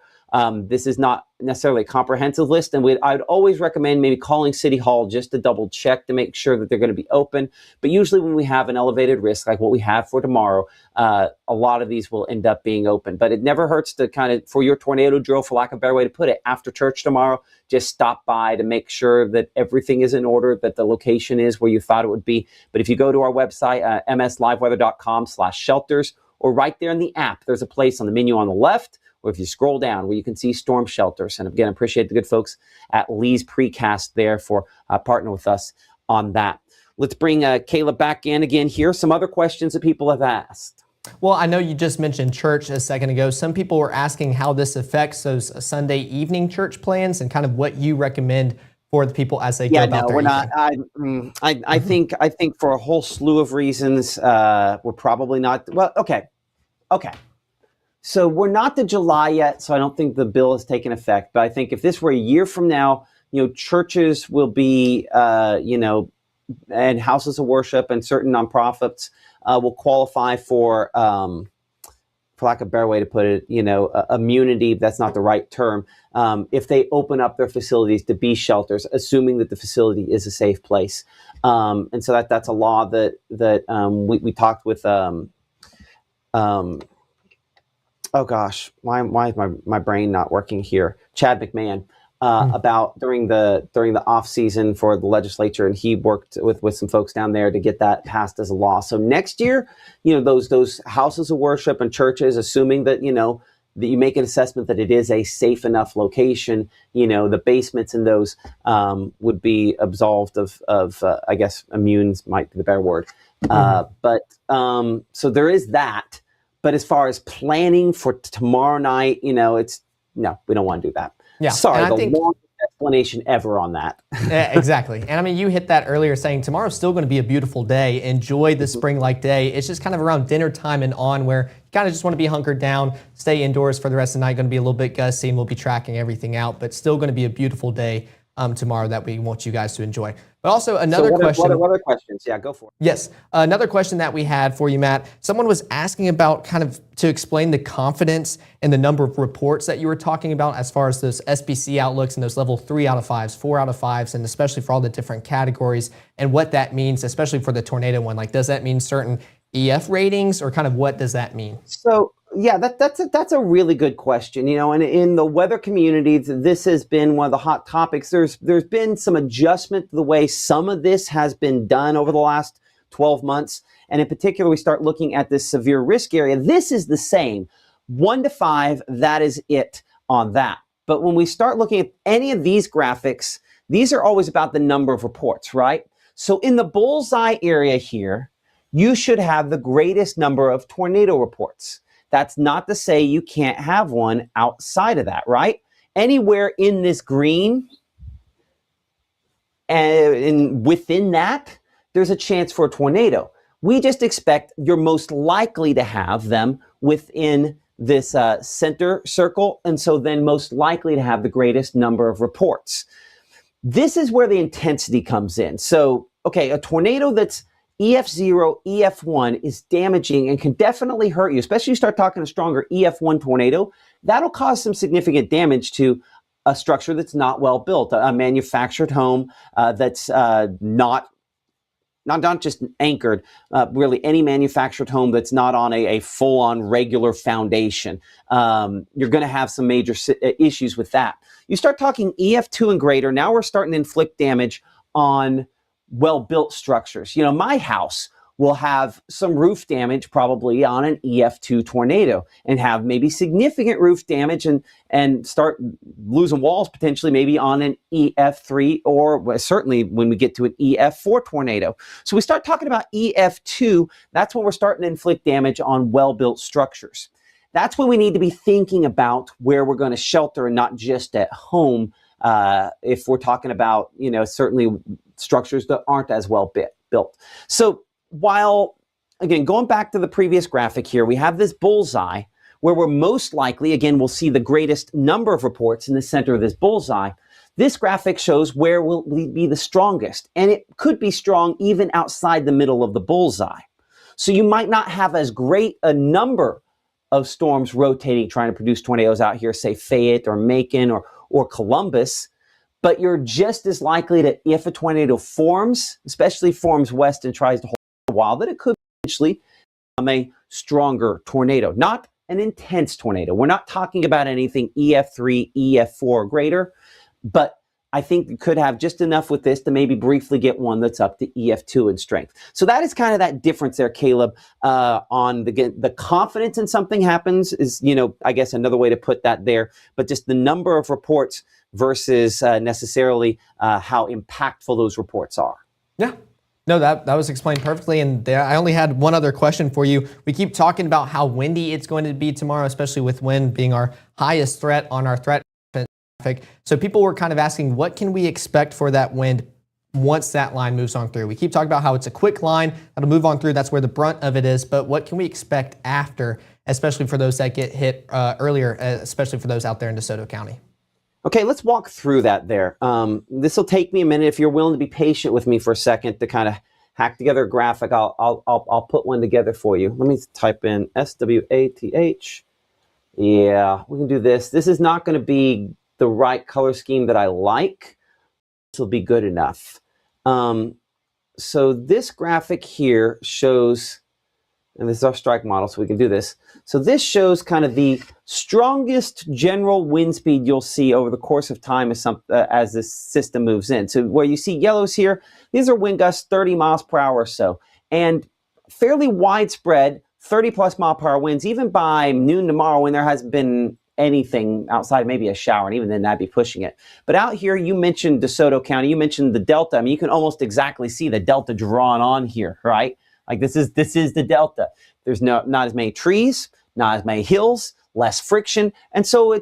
This is not necessarily a comprehensive list, and I'd always recommend maybe calling City Hall just to double check to make sure that they're going to be open. But usually when we have an elevated risk like what we have for tomorrow, a lot of these will end up being open. But it never hurts to kind of, for your tornado drill, for lack of a better way to put it, after church tomorrow, just stop by to make sure that everything is in order, that the location is where you thought it would be. But if you go to our website, msliveweather.com/shelters, or right there in the app, there's a place on the menu on the left, or if you scroll down, where you can see storm shelters. And again, appreciate the good folks at Lee's Precast there for partnering with us on that. Let's bring Caleb back in again here. Some other questions that people have asked. Well, I know you just mentioned church a second ago. Some people were asking how this affects those Sunday evening church plans and kind of what you recommend for the people as they go about their evening. I think for a whole slew of reasons, we're probably not. Well, okay. So we're not to July yet, so I don't think the bill has taken effect. But I think if this were a year from now, churches will be, and houses of worship and certain nonprofits will qualify for lack of a better way to put it, immunity. That's not the right term. If they open up their facilities to be shelters, assuming that the facility is a safe place, and so that's a law that we talked with. Oh gosh, why is my brain not working here? Chad McMahon about during the off season for the legislature, and he worked with some folks down there to get that passed as a law. So next year, those houses of worship and churches, assuming that that you make an assessment that it is a safe enough location, the basements in those would be absolved of I guess immunes might be the better word. But so there is that. But as far as planning for tomorrow night, it's no, we don't want to do that. Yeah. Sorry, the longest explanation ever on that. Yeah, exactly. And I mean, you hit that earlier saying tomorrow's still going to be a beautiful day. Enjoy the spring-like day. It's just kind of around dinner time and on where you kind of just want to be hunkered down, stay indoors for the rest of the night. Going to be a little bit gusty and we'll be tracking everything out, but still going to be a beautiful day tomorrow that we want you guys to enjoy. But also another question. What other questions? Yeah, go for it. Yes. Another question that we had for you, Matt. Someone was asking about kind of to explain the confidence and the number of reports that you were talking about as far as those SBC outlooks and those level 3 out of 5s, 4 out of 5s, and especially for all the different categories and what that means, especially for the tornado one. Like, does that mean certain EF ratings or kind of what does that mean? Yeah, that's a really good question. You know, and in the weather communities, this has been one of the hot topics. There's been some adjustment to the way some of this has been done over the last 12 months. And in particular, we start looking at this severe risk area. This is the same. 1 to 5, that is it on that. But when we start looking at any of these graphics, these are always about the number of reports, right? So in the bullseye area here, you should have the greatest number of tornado reports. That's not to say you can't have one outside of that, right? Anywhere in this green and within that, there's a chance for a tornado. We just expect you're most likely to have them within this center circle, and so then most likely to have the greatest number of reports. This is where the intensity comes in. So, okay, a tornado that's EF0, EF1 is damaging and can definitely hurt you, especially you start talking a stronger EF1 tornado. That'll cause some significant damage to a structure that's not well built, a manufactured home that's not just anchored, really any manufactured home that's not on a full-on regular foundation. You're going to have some major issues with that. You start talking EF2 and greater, now we're starting to inflict damage on well-built structures. You know, my house will have some roof damage probably on an EF2 tornado and have maybe significant roof damage and start losing walls potentially maybe on an EF3 or certainly when we get to an EF4 tornado. So we start talking about EF2, that's when we're starting to inflict damage on well-built structures. That's when we need to be thinking about where we're going to shelter and not just at home if we're talking about, you know, certainly structures that aren't as well built. So while, again, going back to the previous graphic here, we have this bullseye where we're most likely, again, we'll see the greatest number of reports in the center of this bullseye. This graphic shows where will we be the strongest, and it could be strong even outside the middle of the bullseye. So you might not have as great a number of storms rotating, trying to produce tornadoes out here, say Fayette or Macon or Columbus, but you're just as likely to, if a tornado forms, especially forms west and tries to hold a while, that it could potentially become a stronger tornado, not an intense tornado. We're not talking about anything EF3, EF4 or greater, but I think you could have just enough with this to maybe briefly get one that's up to EF2 in strength. So that is kind of that difference there, Caleb, on the confidence in something happens is, you know, I guess another way to put that there, but just the number of reports versus necessarily how impactful those reports are. Yeah. No, that was explained perfectly. And there, I only had one other question for you. We keep talking about how windy it's going to be tomorrow, especially with wind being our highest threat on our threat traffic. So people were kind of asking, what can we expect for that wind once that line moves on through? We keep talking about how it's a quick line that'll move on through. That's where the brunt of it is. But what can we expect after, especially for those that get hit earlier, especially for those out there in DeSoto County? Okay, let's walk through that there. This will take me a minute. If you're willing to be patient with me for a second to kind of hack together a graphic, I'll put one together for you. Let me type in SWATH. Yeah, we can do this. This is not going to be the right color scheme that I like. This will be good enough. So this graphic here shows, and this is our strike model, so we can do this. So this shows kind of the strongest general wind speed you'll see over the course of time as this system moves in. So where you see yellows here, these are wind gusts 30 miles per hour or so. And fairly widespread 30 plus mile per hour winds, even by noon tomorrow when there hasn't been anything outside, maybe a shower, and even then that'd be pushing it. But out here, you mentioned DeSoto County, you mentioned the Delta. I mean, you can almost exactly see the Delta drawn on here, right? Like this is the Delta. There's not as many trees, not as many hills, less friction. And so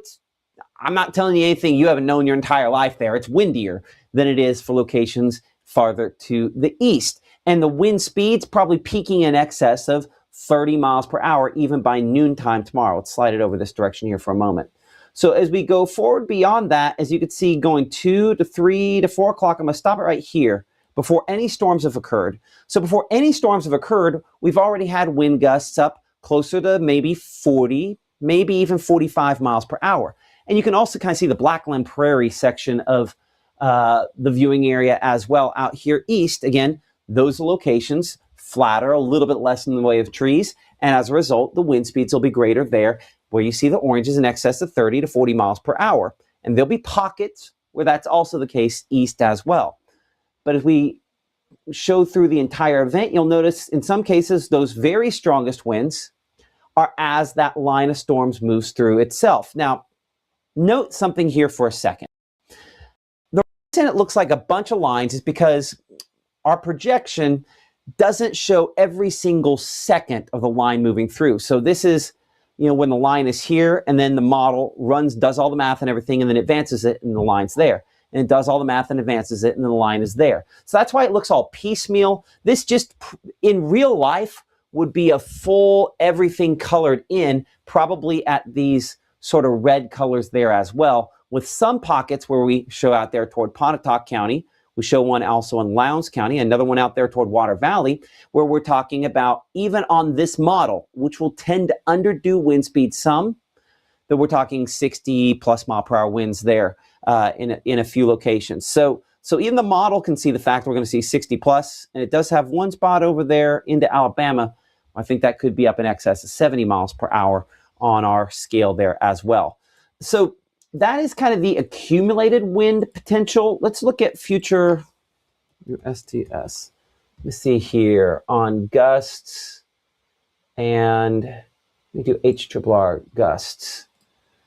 I'm not telling you anything you haven't known your entire life there. It's windier than it is for locations farther to the east. And the wind speed's probably peaking in excess of 30 miles per hour, even by noontime tomorrow. Let's slide it over this direction here for a moment. So as we go forward beyond that, as you can see, going 2 to 3 to 4 o'clock, I'm going to stop it right here before any storms have occurred. So before any storms have occurred, we've already had wind gusts up closer to maybe 40, maybe even 45 miles per hour. And you can also kind of see the Blackland Prairie section of the viewing area as well out here east. Again, those locations, flatter, a little bit less in the way of trees, And as a result, the wind speeds will be greater there, where you see the oranges in excess of 30 to 40 miles per hour. And there'll be pockets where that's also the case east as well. But if we show through the entire event, you'll notice in some cases those very strongest winds are as that line of storms moves through itself. Now, note something here for a second. The reason it looks like a bunch of lines is because our projection doesn't show every single second of the line moving through. So this is, when the line is here, and then the model does all the math and everything, and then advances it, and the line's there. And it does all the math and advances it, and then the line is there. So that's why it looks all piecemeal. This just, in real life, would be a full everything colored in, probably at these sort of red colors there as well, with some pockets where we show out there toward Pontotoc County. We show one also in Lowndes County, another one out there toward Water Valley, where we're talking about, even on this model, which will tend to underdo wind speed some, that we're talking 60 plus mile per hour winds there in a few locations. So even the model can see the fact we're going to see 60 plus, and it does have one spot over there into Alabama. I think that could be up in excess of 70 miles per hour on our scale there as well. So that is kind of the accumulated wind potential. Let's look at future STS. Let me see here on gusts, and let me do HRRR gusts.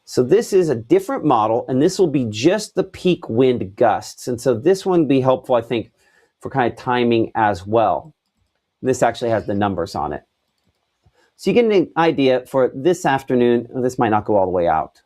So this is a different model, and this will be just the peak wind gusts. And so this one would be helpful, I think, for kind of timing as well. This actually has the numbers on it. So you get an idea for this afternoon. This might not go all the way out.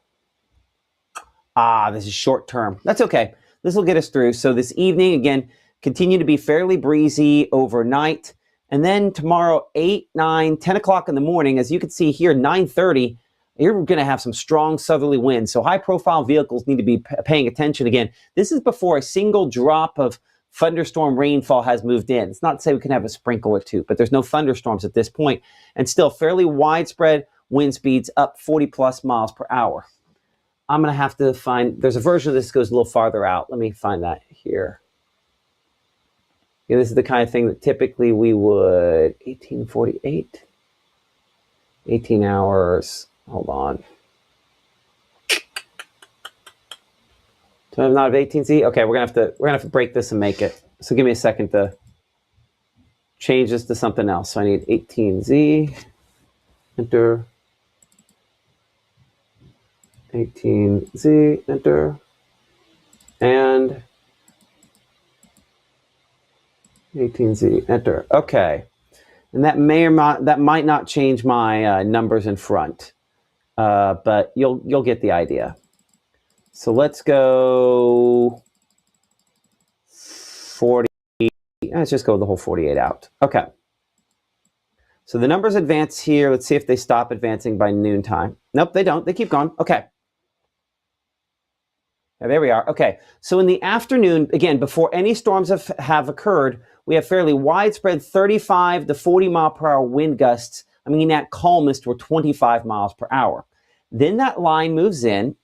This is short term. That's okay. This will get us through. So this evening, again, continue to be fairly breezy overnight. And then tomorrow, 8, 9, 10 o'clock in the morning, as you can see here, 9:30, you're going to have some strong southerly winds. So high-profile vehicles need to be paying attention. Again, this is before a single drop of thunderstorm rainfall has moved in. It's not to say we can have a sprinkle or two, but there's no thunderstorms at this point. And still fairly widespread wind speeds up 40 plus miles per hour. I'm going to have to find, there's a version of this that goes a little farther out. Let me find that here. Yeah, this is the kind of thing that typically we would, 1848, 18 hours, hold on. Do I have not have 18Z? Okay, we're gonna have to break this and make it. So give me a second to change this to something else. So I need 18Z, enter. 18Z, enter, and 18Z, enter. Okay, and that might not change my numbers in front, but you'll get the idea. So let's go 40. Let's just go the whole 48 out. Okay. So the numbers advance here. Let's see if they stop advancing by noontime. Nope, they don't. They keep going. Okay. There we are. Okay, so in the afternoon, again, before any storms have occurred, we have fairly widespread 35 to 40 mile per hour wind gusts. I mean, at calmest, we're 25 miles per hour. Then that line moves in,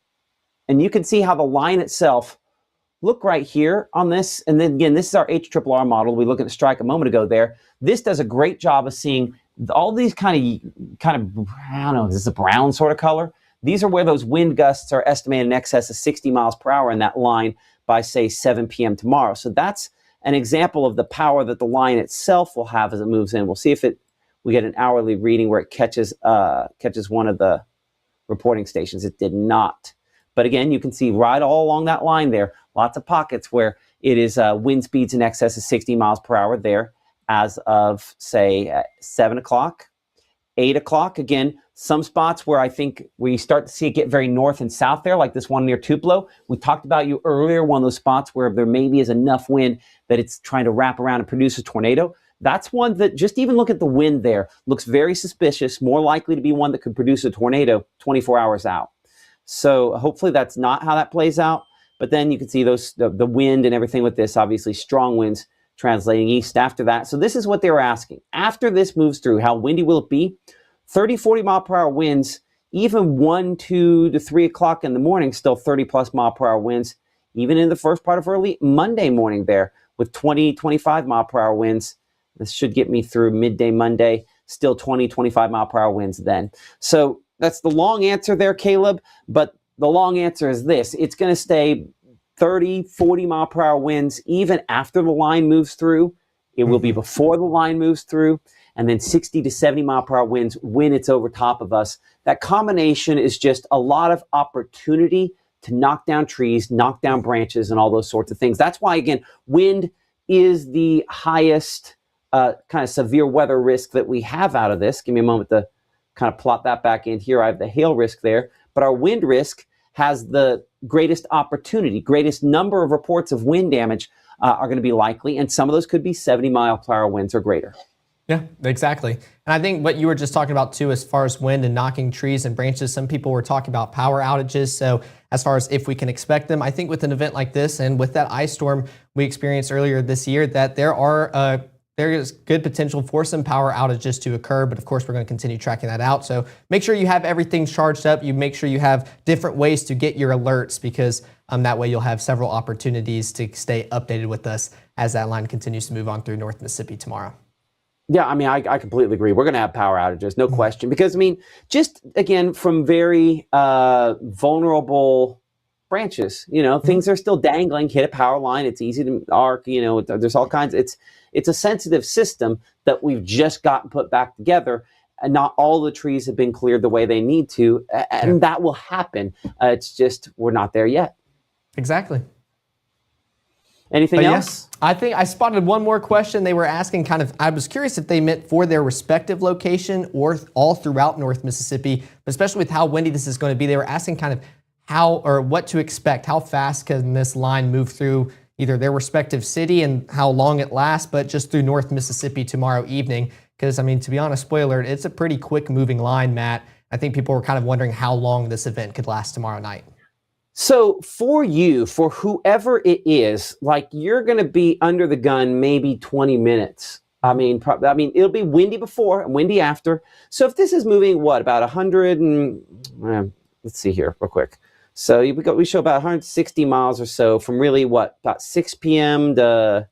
and you can see how the line itself, look right here on this, and then again, this is our HRRR model. We looked at the strike a moment ago there. This does a great job of seeing all these kind of, I don't know, this is a brown sort of color. These are where those wind gusts are estimated in excess of 60 miles per hour in that line by, say, 7 p.m. tomorrow. So that's an example of the power that the line itself will have as it moves in. We'll see if we get an hourly reading where it catches one of the reporting stations. It did not. But again, you can see right all along that line there, lots of pockets where it is wind speeds in excess of 60 miles per hour there as of, say, 7 o'clock, 8 o'clock. Again, some spots where I think we start to see it get very north and south there, like this one near Tupelo. We talked about you earlier, one of those spots where there maybe is enough wind that it's trying to wrap around and produce a tornado. That's one that, just even look at the wind there, looks very suspicious, more likely to be one that could produce a tornado 24 hours out. So hopefully that's not how that plays out. But then you can see the wind and everything with this, obviously strong winds translating east after that. So this is what they were asking. After this moves through, how windy will it be? 30, 40 mile per hour winds, even 1, 2 to 3 o'clock in the morning, still 30 plus mile per hour winds, even in the first part of early Monday morning there with 20, 25 mile per hour winds. This should get me through midday Monday. still 20, 25 mile per hour winds then. So that's the long answer there, Caleb. But the long answer is this. It's going to stay 30, 40 mile per hour winds even after the line moves through. It will be before the line moves through, and then 60 to 70 mile per hour winds when it's over top of us. That combination is just a lot of opportunity to knock down trees, knock down branches, and all those sorts of things. That's why, again, wind is the highest kind of severe weather risk that we have out of this. Give me a moment to kind of plot that back in here. I have the hail risk there, but our wind risk has the greatest opportunity, greatest number of reports of wind damage are going to be likely, and some of those could be 70 mile per hour winds or greater. Yeah, exactly. And I think what you were just talking about too, as far as wind and knocking trees and branches, some people were talking about power outages. So as far as if we can expect them, I think with an event like this and with that ice storm we experienced earlier this year, that there is good potential for some power outages to occur, but of course we're going to continue tracking that out. So make sure you have everything charged up. You make sure you have different ways to get your alerts, because that way you'll have several opportunities to stay updated with us as that line continues to move on through North Mississippi tomorrow. Yeah, I mean, I completely agree. We're going to have power outages, no question, because I mean, just again, from very vulnerable branches, things are still dangling, hit a power line. It's easy to arc, there's all kinds. It's a sensitive system that we've just gotten put back together, and not all the trees have been cleared the way they need to, and that will happen. It's just we're not there yet. Exactly. Anything else? I think I spotted one more question. They were asking I was curious if they meant for their respective location or all throughout North Mississippi, but especially with how windy this is going to be. They were asking how or what to expect. How fast can this line move through either their respective city and how long it lasts, but just through North Mississippi tomorrow evening? Because, I mean, to be honest, spoiler, it's a pretty quick moving line, Matt. I think people were kind of wondering how long this event could last tomorrow night. So for whoever it is, like, you're going to be under the gun maybe 20 minutes. I mean, it'll be windy before and windy after. So if this is moving, about 100 and, let's see here real quick. So we show about 160 miles or so from really about 6 p.m. to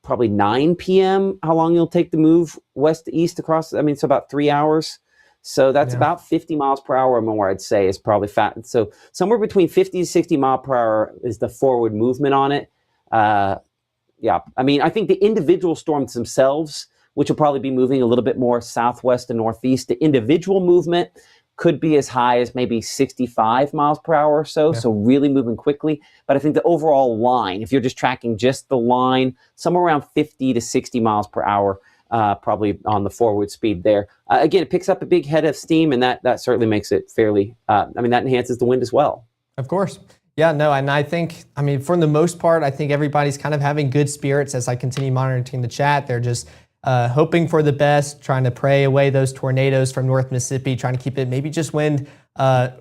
probably 9 p.m. How long it'll take to move west to east across. I mean, so about 3 hours. So that's about 50 miles per hour or more, I'd say, is probably fat. So somewhere between 50 to 60 mile per hour is the forward movement on it. Yeah, I mean, I think the individual storms themselves, which will probably be moving a little bit more southwest and northeast, the individual movement could be as high as maybe 65 miles per hour or so, so really moving quickly. But I think the overall line, if you're just tracking just the line, somewhere around 50 to 60 miles per hour, probably on the forward speed there. Again, it picks up a big head of steam, and that certainly makes it fairly, that enhances the wind as well. Of course. Yeah, no, and I think, for the most part, I think everybody's kind of having good spirits as I continue monitoring the chat. They're just hoping for the best, trying to pray away those tornadoes from North Mississippi, trying to keep it maybe just wind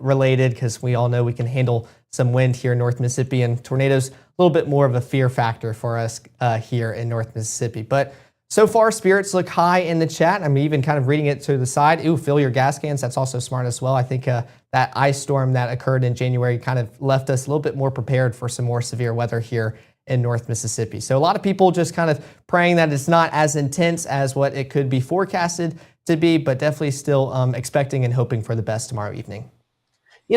related, because we all know we can handle some wind here in North Mississippi, and tornadoes a little bit more of a fear factor for us here in North Mississippi. But so far, spirits look high in the chat. I'm even kind of reading it to the side. Ooh, fill your gas cans. That's also smart as well. I think that ice storm that occurred in January kind of left us a little bit more prepared for some more severe weather here in North Mississippi. So a lot of people just kind of praying that it's not as intense as what it could be forecasted to be, but definitely still expecting and hoping for the best tomorrow evening.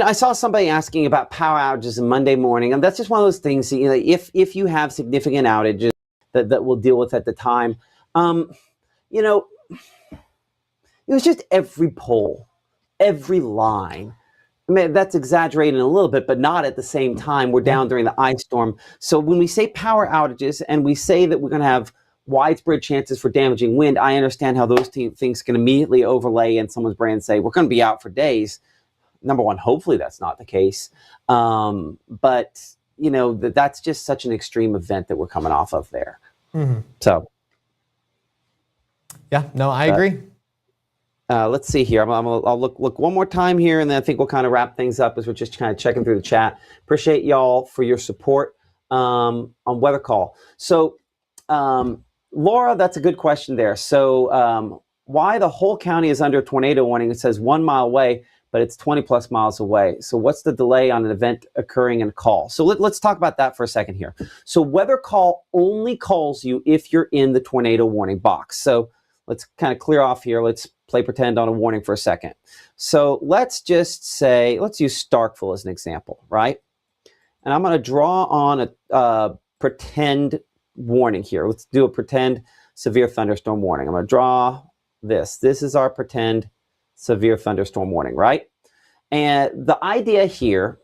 I saw somebody asking about power outages on Monday morning, and that's just one of those things that, if you have significant outages that we'll deal with at the time. It was just every pole, every line. I mean, that's exaggerating a little bit, but not at the same time. We're down during the ice storm. So when we say power outages and we say that we're going to have widespread chances for damaging wind, I understand how those things can immediately overlay in someone's brain and say, we're going to be out for days. Number one, hopefully that's not the case. But, that's just such an extreme event that we're coming off of there. Mm-hmm. So. Yeah, no, I agree. Let's see here. I'll look one more time here, and then I think we'll kind of wrap things up as we're just kind of checking through the chat. Appreciate y'all for your support on Weather Call. So, Laura, that's a good question there. So, why the whole county is under a tornado warning? It says 1 mile away, but it's 20 plus miles away. So what's the delay on an event occurring in a call? So let's talk about that for a second here. So Weather Call only calls you if you're in the tornado warning box. So let's kind of clear off here. Let's play pretend on a warning for a second. So let's just say, let's use Starkville as an example, right? And I'm going to draw on a pretend warning here. Let's do a pretend severe thunderstorm warning. I'm going to draw this. This is our pretend severe thunderstorm warning, right? And the idea here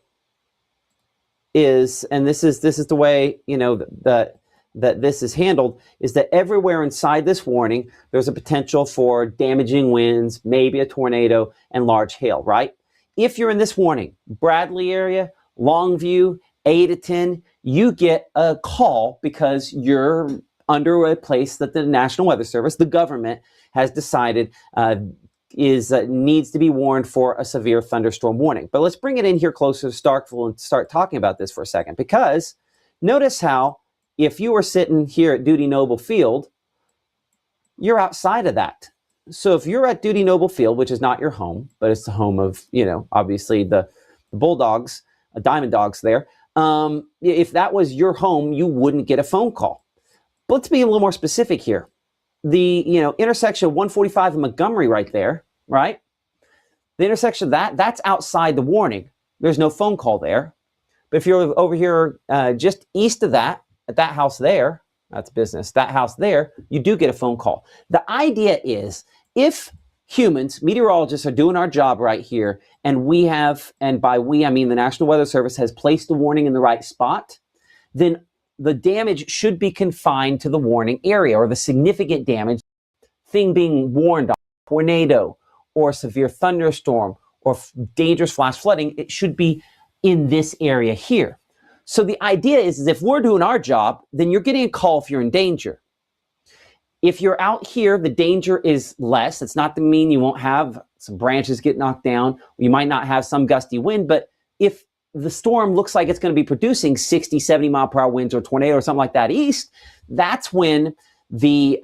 is, and this is the way, you know, that this is handled, is that everywhere inside this warning, there's a potential for damaging winds, maybe a tornado, and large hail, right? If you're in this warning, Bradley area, Longview, 8 to 10, you get a call because you're under a place that the National Weather Service, the government, has decided needs to be warned for a severe thunderstorm warning. But let's bring it in here closer to Starkville and start talking about this for a second, because notice how if you were sitting here at Dudy Noble Field, you're outside of that. So if you're at Dudy Noble Field, which is not your home, but it's the home of, you know, obviously the Bulldogs, Diamond Dogs there. If that was your home, you wouldn't get a phone call. But let's be a little more specific here. The, you know, intersection of 145 and Montgomery right there, right? The intersection of that's outside the warning. There's no phone call there. But if you're over here just east of that, at that house there, that's business, that house there, you do get a phone call. The idea is, if humans, meteorologists, are doing our job right here, and we have, and by we, I mean the National Weather Service has placed the warning in the right spot, then the damage should be confined to the warning area, or the significant damage, thing being warned on, tornado, or severe thunderstorm, or dangerous flash flooding, it should be in this area here. So the idea is if we're doing our job, then you're getting a call if you're in danger. If you're out here, the danger is less. It's not to mean you won't have some branches get knocked down. You might not have some gusty wind, but if the storm looks like it's going to be producing 60, 70 mile per hour winds or tornado or something like that east, that's when the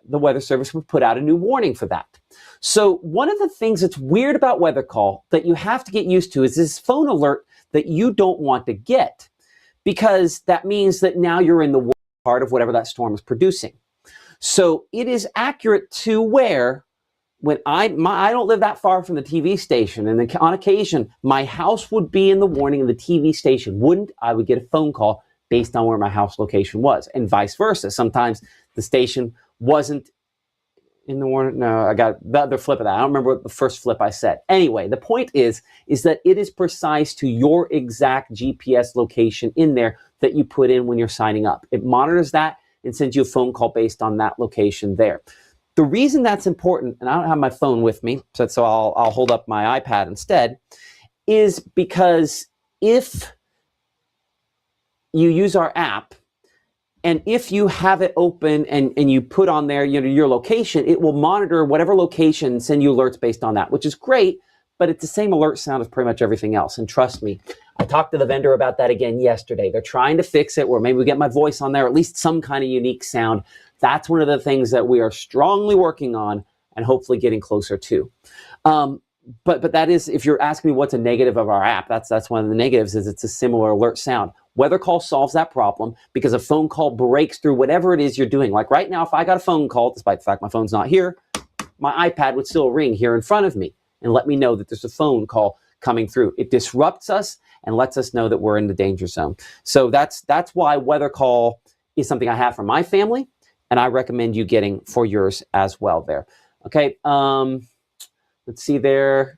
Weather Service would put out a new warning for that. So one of the things that's weird about weather call that you have to get used to is this phone alert that you don't want to get, because that means that now you're in the worst part of whatever that storm is producing. So it is accurate to where, when I don't live that far from the TV station, and then on occasion my house would be in the warning and the TV station wouldn't, I would get a phone call based on where my house location was, and vice versa. Sometimes the station wasn't in the warning. No, I got the other flip of that. I don't remember what the first flip I said. Anyway, the point is that it is precise to your exact GPS location in there that you put in when you're signing up. It monitors that and sends you a phone call based on that location there. The reason that's important, and I don't have my phone with me, so I'll hold up my iPad instead, is because if you use our app, and if you have it open and you put on there, you know, your location, it will monitor whatever location and send you alerts based on that, which is great, but it's the same alert sound as pretty much everything else. And trust me, I talked to the vendor about that again yesterday. They're trying to fix it, where maybe we get my voice on there, at least some kind of unique sound. That's one of the things that we are strongly working on and hopefully getting closer to. But that is, if you're asking me what's a negative of our app, that's one of the negatives, is it's a similar alert sound. Weather call solves that problem because a phone call breaks through whatever it is you're doing. Like right now, if I got a phone call, despite the fact my phone's not here, my iPad would still ring here in front of me and let me know that there's a phone call coming through. It disrupts us and lets us know that we're in the danger zone. So that's why weather call is something I have for my family, and I recommend you getting for yours as well there. Okay, let's see there.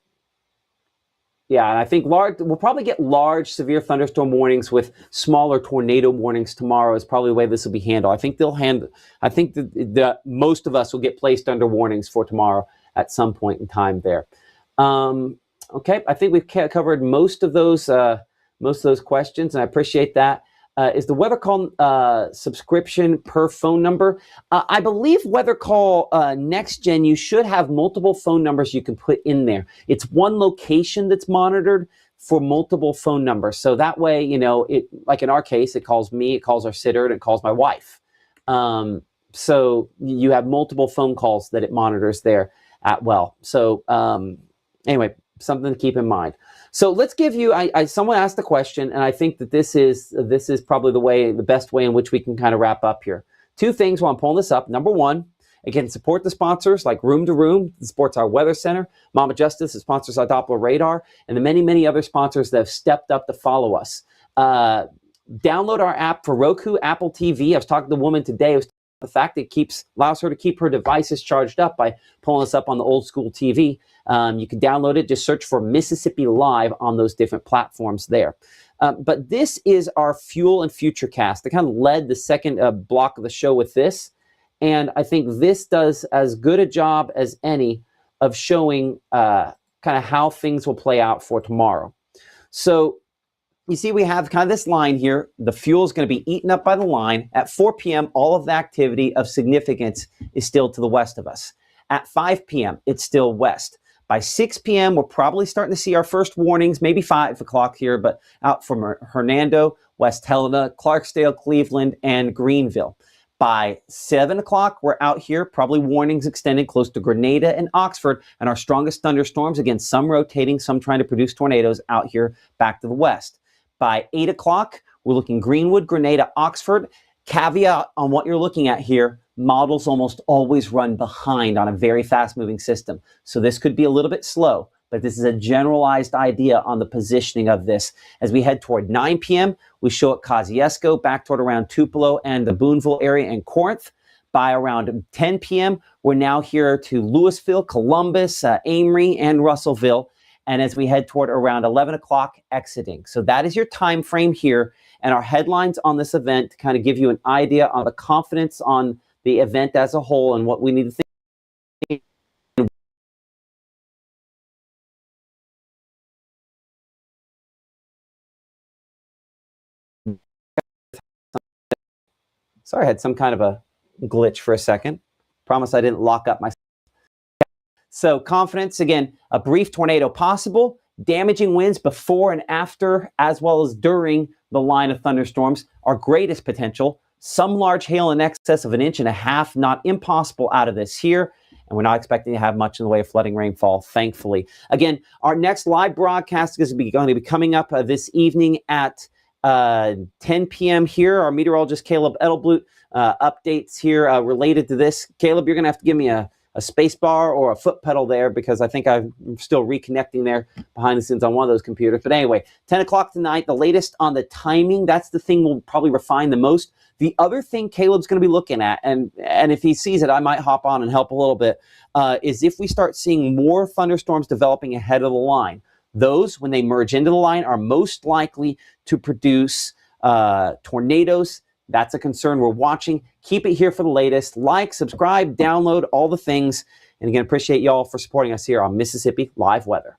Yeah, and I think we'll probably get large severe thunderstorm warnings with smaller tornado warnings tomorrow is probably the way this will be handled. I think that most of us will get placed under warnings for tomorrow at some point in time there. Okay, I think we've covered most of those questions, and I appreciate that. Is the weather call subscription per phone number? I believe weather call next gen, you should have multiple phone numbers you can put in there. It's one location that's monitored for multiple phone numbers. So that way, you know, it, like in our case, it calls me, it calls our sitter, and it calls my wife. So you have multiple phone calls that it monitors there at well. So anyway, something to keep in mind. So let's give you, someone asked the question, and I think that this is probably the best way in which we can kind of wrap up here. Two things while I'm pulling this up. Number one, Again, support the sponsors like Room to Room, that supports our Weather Center, Mama Justice, that sponsors our Doppler radar, and the many, many other sponsors that have stepped up to follow us. Download our app for Roku, Apple TV. I was talking to a woman today who was the fact that it allows her to keep her devices charged up by pulling us up on the old school TV. You can download it. Just search for Mississippi Live on those different platforms there. But this is our Fuel and Future cast. I kind of led the second block of the show with this. And I think this does as good a job as any of showing kind of how things will play out for tomorrow. So you see we have kind of this line here. The fuel is going to be eaten up by the line. At 4 p.m., all of the activity of significance is still to the west of us. At 5 p.m., it's still west. By 6 p.m., we're probably starting to see our first warnings, maybe 5 o'clock here, but out from Hernando, West Helena, Clarksdale, Cleveland, and Greenville. By 7 o'clock, we're out here, probably warnings extending close to Grenada and Oxford, and our strongest thunderstorms, again, some rotating, some trying to produce tornadoes out here back to the west. By 8 o'clock, we're looking Greenwood, Grenada, Oxford. Caveat on what you're looking at here, models almost always run behind on a very fast-moving system. So this could be a little bit slow, but this is a generalized idea on the positioning of this. As we head toward 9 p.m., we show at Kosciuszko, back toward around Tupelo and the Boonville area and Corinth. By around 10 p.m., we're now here to Louisville, Columbus, Amory, and Russellville. And as we head toward around 11 o'clock, exiting. So that is your time frame here. And our headlines on this event to kind of give you an idea on the confidence on the event as a whole and what we need to think. Sorry, I had some kind of a glitch for a second. Promise I didn't lock up my. So confidence, again, a brief tornado possible, damaging winds before and after, as well as during the line of thunderstorms, our greatest potential. Some large hail in excess of 1.5 inches, not impossible out of this here. And we're not expecting to have much in the way of flooding rainfall, thankfully. Again, our next live broadcast is going to be coming up this evening at 10 p.m. here. Our meteorologist, Caleb Edelblut, updates here related to this. Caleb, you're going to have to give me a space bar or a foot pedal there because I think I'm still reconnecting there behind the scenes on one of those computers. But anyway, 10 o'clock tonight, the latest on the timing. That's the thing we'll probably refine the most. The other thing Caleb's going to be looking at, and if he sees it, I might hop on and help a little bit, is if we start seeing more thunderstorms developing ahead of the line. Those, when they merge into the line, are most likely to produce tornadoes. That's a concern we're watching. Keep it here for the latest. Like, subscribe, download, all the things. And again, appreciate y'all for supporting us here on Mississippi Live Weather.